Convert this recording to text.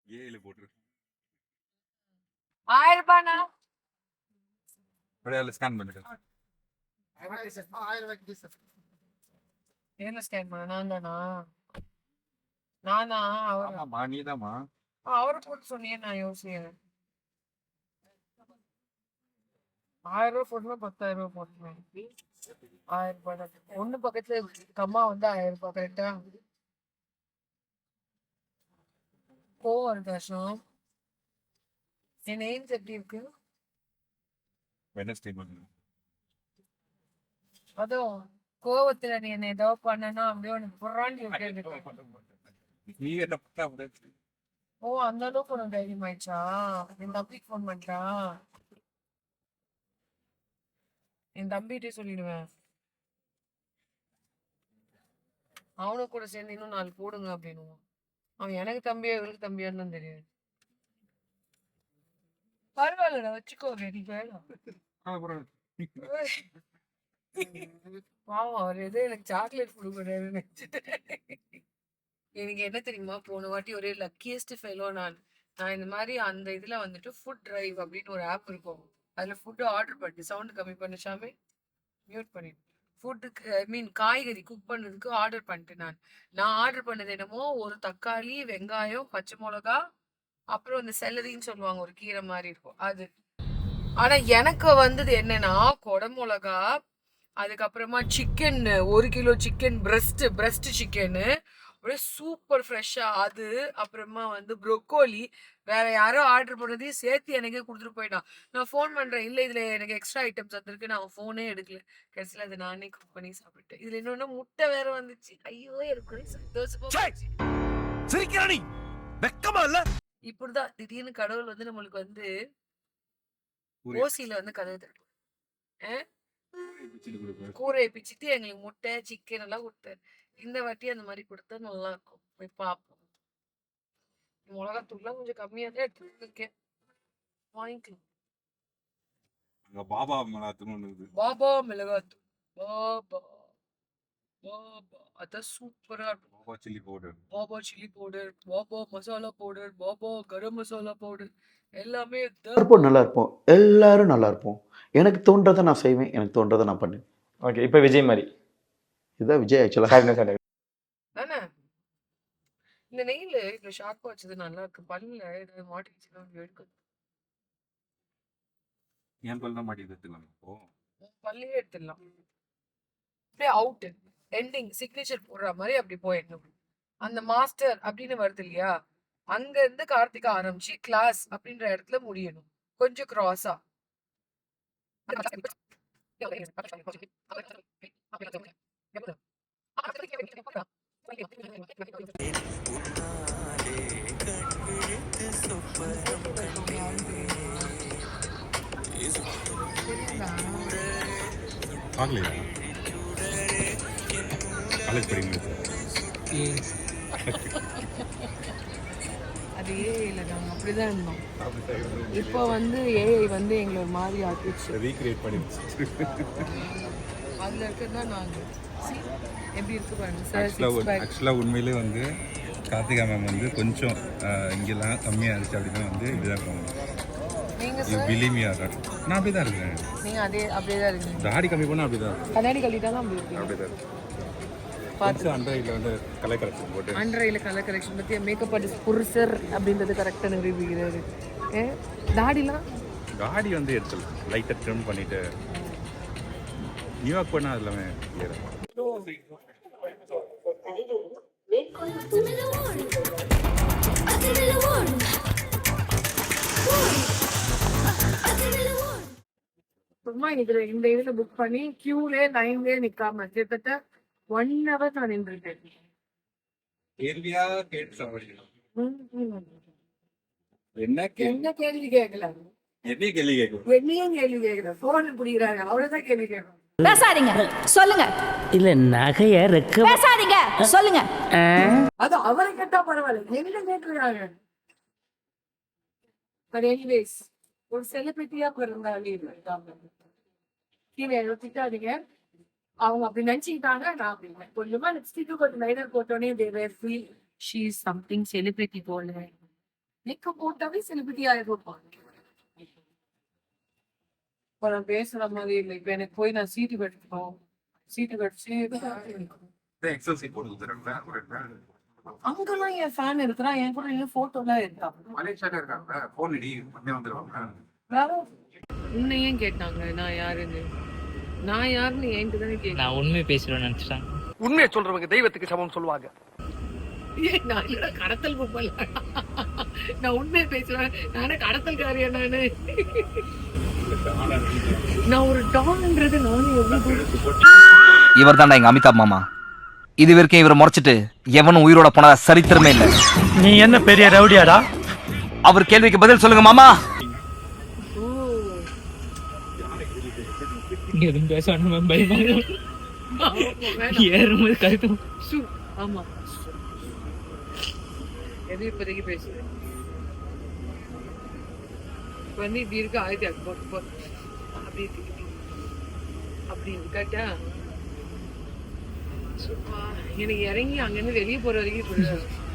ஏழு போட்டுரு 1000 ரூபாய்னா அப்படியே ஸ்கேன் பண்ணிட்டு என்ன ஸ்கேன் பண்ண நான் தானா நானா ஆமாம்மா நீதாம்மா அவரை போட்டு சொன்னியே நான் யோசிக்கிறேன் 1000 ரூபாய் போட்டுமே 10,000 ரூபாய் போட்டுமே 1000 ரூபாய் தான் ஒண்ணு பக்கத்துல கம்மா வந்து 1000 ரூபாய் கரெக்டா கோவம் வருதாஷம் என் எய்ம்ஸ் எப்படி இருக்கு வெனஸ்டே பண்ணு அதுவும் கோவத்துல நீ என்ன ஏதோ பண்ணனா அப்படியே உனக்கு புறாண்டி விட்டு நீ என்ன பண்ண அப்படியே ஓ அந்த அளவுக்கு உனக்கு தைரியம் ஆயிடுச்சா என் தம்பிக்கு ஃபோன் பண்றா என் தம்பிகிட்டே சொல்லிடுவேன் அவனுக்கு கூட சேர்ந்து இன்னும் 4 போடுங்க அப்படின்னு அவன் எனக்கு தம்பியா இவருக்கு தம்பியான்னு தான் தெரியாது பரவாயில்லடா வச்சுக்கோ ரெடி வேணும் பாவம் அவர் எதோ எனக்கு சாக்லேட் கொடுக்குறாரு எனக்கு என்ன தெரியுமா போன வாட்டி ஒரே லக்கியஸ்ட் ஃபெலோ நான் இந்த மாதிரி அந்த இதுல வந்துட்டு ஃபுட் டிரைவ் அப்படின்னு ஒரு ஆப் இருக்கும் அதுல ஃபுட்டு ஆர்டர் பண்ணிட்டு சவுண்ட் கம்மி பண்ணிச்சாமே மியூட் பண்ணிட்டு ஃபுட்டுக்கு ஐ மீன் காய்கறி குக் பண்ணதுக்கு ஆர்டர் பண்ணிட்டேன் நான் ஆர்டர் பண்ணது என்னமோ ஒரு தக்காளி வெங்காயம் பச்சை மிளகா அப்புறம் இந்த செல்லரின்னு சொல்லுவாங்க ஒரு கீரை மாதிரி இருக்கும் அது ஆனா எனக்கு வந்தது என்னன்னா கொடை மிளகா அதுக்கப்புறமா chicken 1 kilo chicken breast chicken அப்படியே சூப்பர் ஃப்ரெஷ்ஷா அது அப்புறமா வந்து ப்ரொக்கோலி வேற யாரோ ஆர்டர் பண்ணதையும் சேர்த்து எனக்கே கொடுத்துட்டு போயிட்டான் நான் ஃபோன் பண்றேன் இல்லை இதுல எனக்கு எக்ஸ்ட்ரா ஐட்டம்ஸ் வந்திருக்கு நான் ஃபோனே எடுக்கல கடைசியில் அதை நானே குக் பண்ணி சாப்பிட்டேன் இதுல இன்னொன்னு முட்டை வேற வந்துச்சு ஐயோ எனக்கு சந்தோஷமா இப்படிதான் திடீர்னு கடவுள் வந்து நம்மளுக்கு வந்து ஓசியில வந்து கதவு தருவோம் கூரையை பிச்சுட்டு எங்களுக்கு முட்டை சிக்கன் எல்லாம் கொடுத்தாரு இந்த வாட்டி அந்த மாதிரி கொடுத்தா நல்லா இருக்கும் போய் பார்ப்போம் மிளகாத்தூள்லாம் கொஞ்சம் கம்மியா தான் எடுத்துட்டு இருக்கேன் வாங்கிக்கலாம் பாபா மிளகாத்தூள் பாபா மிளகாத்தூள் பாபா பாபா அதான் சூப்பரா இருக்கும் Baba chilli powder Baba masala powder Baba garam masala powder எல்லாமே நல்லா இருப்போம் எல்லாரும் நல்லா இருப்போம் எனக்கு தோன்றதை நான் செய்வேன் எனக்கு தோன்றதை நான் பண்ணுவேன் ஓகே இப்போ விஜய் மாதிரி இதுதான் விஜய் ஆக்சுவலாக தானே இந்த நெய்ல இப்ப ஷார்ப்பா வச்சது நல்லா இருக்கு பல்லுல ஏதாவது மாட்டிக்கிச்சுன்னா எடுக்கும் என் பல்ல மாட்டி எடுத்துக்கலாம் இப்போ பல்லையே எடுத்துடலாம் அப்படியே அவுட் எண்டிங் சிக்னேச்சர் போடுற மாதிரி அப்படி போயிடணும் அந்த மாஸ்டர் அப்படின்னு வருது இல்லையா அங்க இருந்து கார்த்திகா ஆரம்பிச்சு கிளாஸ் அப்படின்ற இடத்துல முடியணும் கொஞ்சம் கிராஸா பார்க்கலையா காலேஜ் படிக்கும்போது அது ஏஐல நாங்கள் அப்படிதான் இருந்தோம் இப்போ வந்து ஏஐ வந்து எங்களை ஒரு மாதிரி ஆக்கிடுச்சு ரீக்ரியேட் பண்ணிடுச்சு அதுல இருக்கிறது தான் நாங்கள் எப்படி இருக்கு ஆக்சுவலாக உண்மையிலே வந்து கார்த்திகா மேம் வந்து கொஞ்சம் இங்கெல்லாம் கம்மியாக இருந்துச்சு அப்படின்னா வந்து இப்படிதான் நீங்க நான் அப்படிதான் இருக்கேன் நீங்க அப்படியே தான் இருக்கீங்க தாடி கம்மி பண்ணால் அப்படிதான் கண்ணாடி கழிட்டாலும் அப்படி இருக்கு அப்படிதான் பார்த்து அண்டரையில் வந்து கலர் கலெக்ஷன் போட்டு அண்டரையில் கலர் கலெக்ஷன் பற்றி மேக்கப் ஆர்டிஸ்ட் புருஷர் அப்படின்றது கரெக்டாக நிரூபிக்கிறாரு தாடிலாம் தாடி வந்து எடுத்துல லைட்டாக ட்ரிம் பண்ணிட்டு நியூயார்க் போனால் அது எல்லாமே கிளியராக சும்மா இந்த இதுல புக் பண்ணி கியூலே லைன்லயே நிக்காம கிட்டத்தட்ட 1 hour நான் நின்றுட்டேன் கேள்வியா கேட்டு என்ன கேள்வி கேட்கல என்ன கேள்வி கேட்கும் என்னையும் கேள்வி கேட்கல போன் பிடிக்கிறாங்க அவ்வளவுதான் கேள்வி கேட்கணும் பேசாதீங்க சொல்லுங்க இல்ல நகைய பேசாதீங்க சொல்லுங்க அது அவரை கேட்டா பரவாயில்ல என்ன கேட்டுருக்காங்க பட் எனிவேஸ் ஒரு செலிபிரிட்டியா பிறந்தாலே கீழே திட்டாதீங்க அவங்க அப்படி நினைச்சுக்கிட்டாங்க நான் அப்படி கொஞ்சமா லிப்ஸ்டிக்கு கொஞ்சம் லைனர் போட்டோன்னே they were feel she is something celebrity போல மேக்கப் போட்டாவே செலிபிரிட்டி ஆயிடுவாங்க. இப்ப நான் பேசுற மாதிரி இல்லை. இப்ப எனக்கு போய் நான் சீட்டு கட்டணும், சீட்டு கடிச்சு எக்ஸல் சீட் போட்டு கொடுத்துருக்காங்க. அங்கெல்லாம் என் ஃபேன் இருக்கிறா, என் கூட என் போட்டோ எல்லாம் இருக்கா. மலேசியால இருக்காங்க, போன் அடி உடனே வந்துருவாங்க. வேற உன்னை ஏன் கேட்டாங்க நான் யாருன்னு? நான் யாருன்னு என்கிட்ட தானே கேட்க. நான் உண்மை பேசுறேன்னு நினைச்சிட்டாங்க. உண்மையை சொல்றவங்க தெய்வத்துக்கு சமம் சொல்லுவாங்க. நான் இல்ல கடத்தல் கும்பல். நான் உண்மையை பேசுவேன். நானே கடத்தல்காரியா நானு? நான் ஒரு டான்ன்றது நானும் எவ்வளவு இவர் தான்டா எங்க அமிதாப் மாமா. இது வரைக்கும் இவரை முறைச்சிட்டு எவனும் உயிரோட போனதா சரித்திரமே இல்ல. நீ என்ன பெரிய ரவுடியாடா? அவர் கேள்விக்கு பதில் சொல்லுங்க மாமா. எதுவும் பேச வேண்டாம், பயமா ஏறும்போது கருத்து. ஆமா எது இப்போதைக்கு பேசுறேன். வந்து இப்படி இருக்கு 1000 அப்படி அப்படி இருக்காட்டா எனக்கு இறங்கி அங்கிருந்து வெளியே போற வரைக்கும்